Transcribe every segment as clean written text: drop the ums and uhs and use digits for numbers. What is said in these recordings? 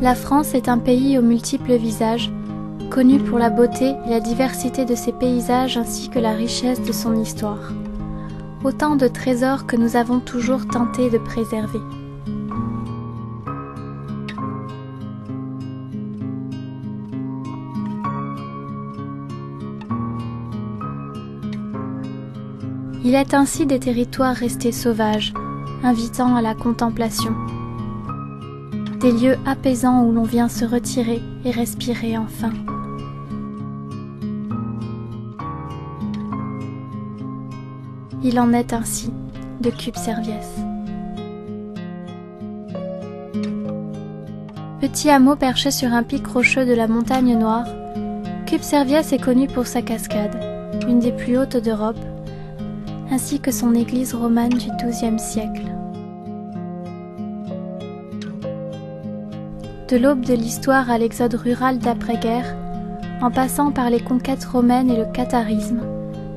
La France est un pays aux multiples visages, connu pour la beauté et la diversité de ses paysages ainsi que la richesse de son histoire. Autant de trésors que nous avons toujours tenté de préserver. Il est ainsi des territoires restés sauvages, invitant à la contemplation. Des lieux apaisants où l'on vient se retirer et respirer enfin. Il en est ainsi de Cubserviès. Petit hameau perché sur un pic rocheux de la montagne Noire, Cubserviès est connu pour sa cascade, une des plus hautes d'Europe, ainsi que son église romane du XIIe siècle. De l'aube de l'histoire à l'exode rural d'après-guerre, en passant par les conquêtes romaines et le catharisme,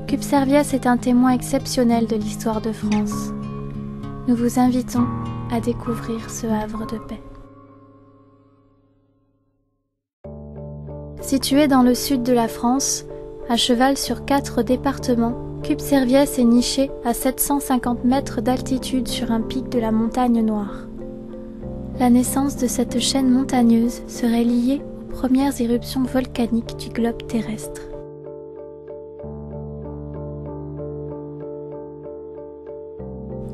Cubserviès est un témoin exceptionnel de l'histoire de France. Nous vous invitons à découvrir ce havre de paix. Situé dans le sud de la France, à cheval sur 4 départements, Cubserviès est niché à 750 mètres d'altitude sur un pic de la montagne Noire. La naissance de cette chaîne montagneuse serait liée aux premières éruptions volcaniques du globe terrestre.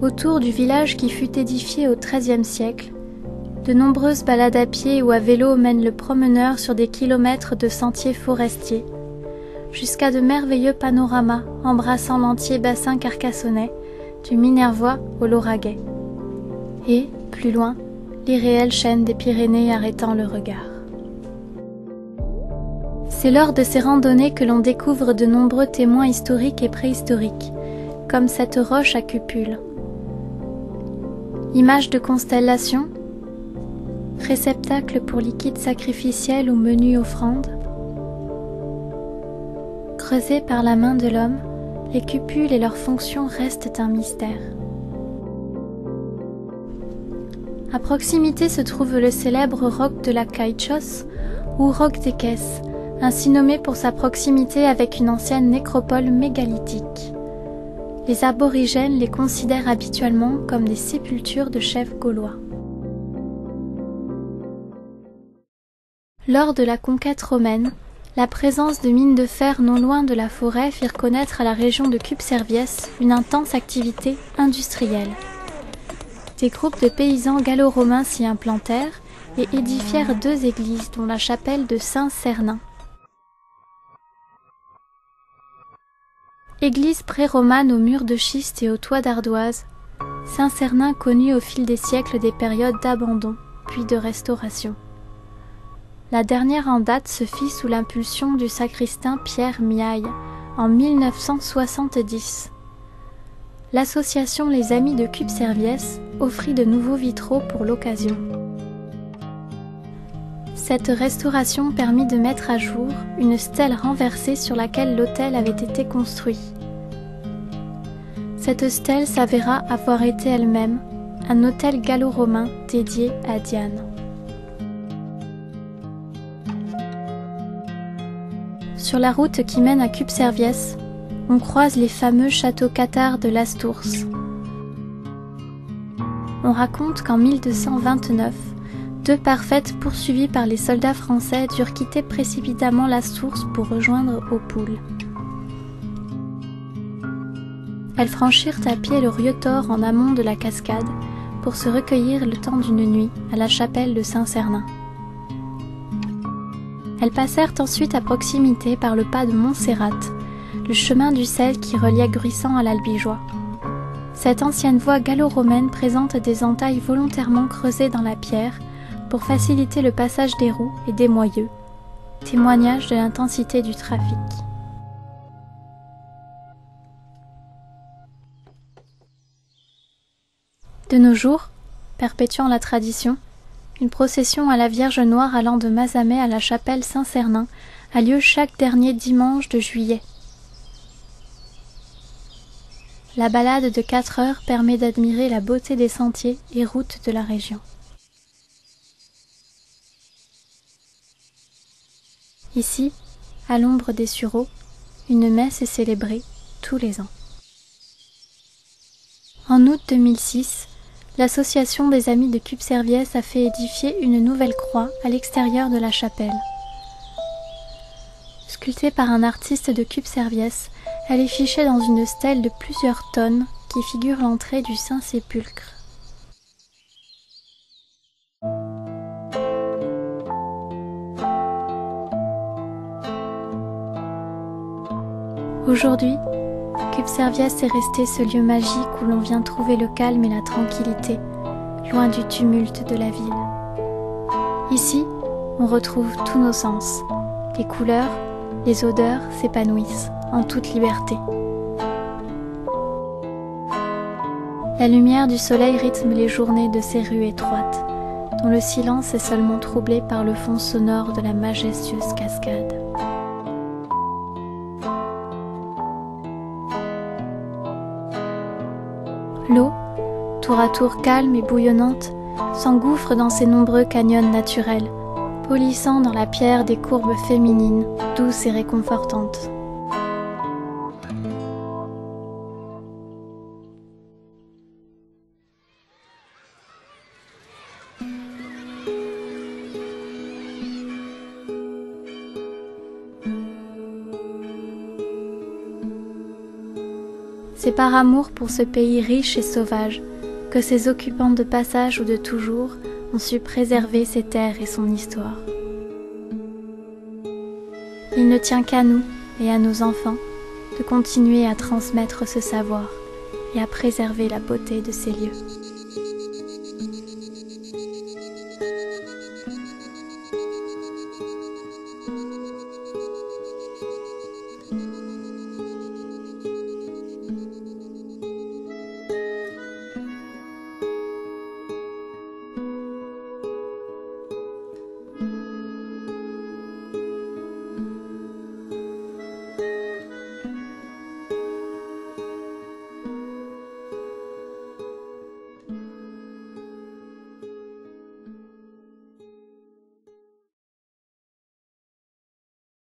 Autour du village qui fut édifié au XIIIe siècle, de nombreuses balades à pied ou à vélo mènent le promeneur sur des kilomètres de sentiers forestiers, jusqu'à de merveilleux panoramas embrassant l'entier bassin carcassonnais, du Minervois au Lauragais. Et, plus loin, l'irréelle chaîne des Pyrénées arrêtant le regard. C'est lors de ces randonnées que l'on découvre de nombreux témoins historiques et préhistoriques, comme cette roche à cupule. Images de constellations, réceptacle pour liquide sacrificiel ou menu offrande. Creusées par la main de l'homme, les cupules et leurs fonctions restent un mystère. À proximité se trouve le célèbre roc de la Caïchos ou roc des Caisses, ainsi nommé pour sa proximité avec une ancienne nécropole mégalithique. Les aborigènes les considèrent habituellement comme des sépultures de chefs gaulois. Lors de la conquête romaine, la présence de mines de fer non loin de la forêt firent connaître à la région de Cubserviès une intense activité industrielle. Des groupes de paysans gallo-romains s'y implantèrent et édifièrent 2 églises, dont la chapelle de Saint-Cernin. Église pré-romane aux murs de schiste et aux toits d'ardoise, Saint-Cernin connut au fil des siècles des périodes d'abandon, puis de restauration. La dernière en date se fit sous l'impulsion du sacristain Pierre Miaille en 1970. L'association Les Amis de Cubserviès offrit de nouveaux vitraux pour l'occasion. Cette restauration permit de mettre à jour une stèle renversée sur laquelle l'autel avait été construit. Cette stèle s'avéra avoir été elle-même un autel gallo-romain dédié à Diane. Sur la route qui mène à Cubserviès, on croise les fameux châteaux cathares de Lastours. On raconte qu'en 1229, 2 parfaites poursuivies par les soldats français durent quitter précipitamment Lastours pour rejoindre Opoules. Elles franchirent à pied le Rieutaure en amont de la cascade pour se recueillir le temps d'une nuit à la chapelle de Saint-Cernin. Elles passèrent ensuite à proximité par le pas de Montserrat, le chemin du sel qui reliait Gruissan à l'Albigeois. Cette ancienne voie gallo-romaine présente des entailles volontairement creusées dans la pierre pour faciliter le passage des roues et des moyeux, témoignage de l'intensité du trafic. De nos jours, perpétuant la tradition, une procession à la Vierge Noire allant de Mazamet à la chapelle Saint-Cernin a lieu chaque dernier dimanche de juillet. La balade de 4 heures permet d'admirer la beauté des sentiers et routes de la région. Ici, à l'ombre des sureaux, une messe est célébrée tous les ans. En août 2006, l'association des Amis de Cubserviès a fait édifier une nouvelle croix à l'extérieur de la chapelle. Sculptée par un artiste de Cubserviès, elle est fichée dans une stèle de plusieurs tonnes qui figure l'entrée du Saint-Sépulcre. Aujourd'hui, Cubserviès est resté ce lieu magique où l'on vient trouver le calme et la tranquillité, loin du tumulte de la ville. Ici, on retrouve tous nos sens. Les couleurs, les odeurs s'épanouissent en toute liberté. La lumière du soleil rythme les journées de ces rues étroites, dont le silence est seulement troublé par le fond sonore de la majestueuse cascade. L'eau, tour à tour calme et bouillonnante, s'engouffre dans ces nombreux canyons naturels, polissant dans la pierre des courbes féminines, douces et réconfortantes. C'est par amour pour ce pays riche et sauvage que ses occupants de passage ou de toujours ont su préserver ses terres et son histoire. Il ne tient qu'à nous et à nos enfants de continuer à transmettre ce savoir et à préserver la beauté de ces lieux.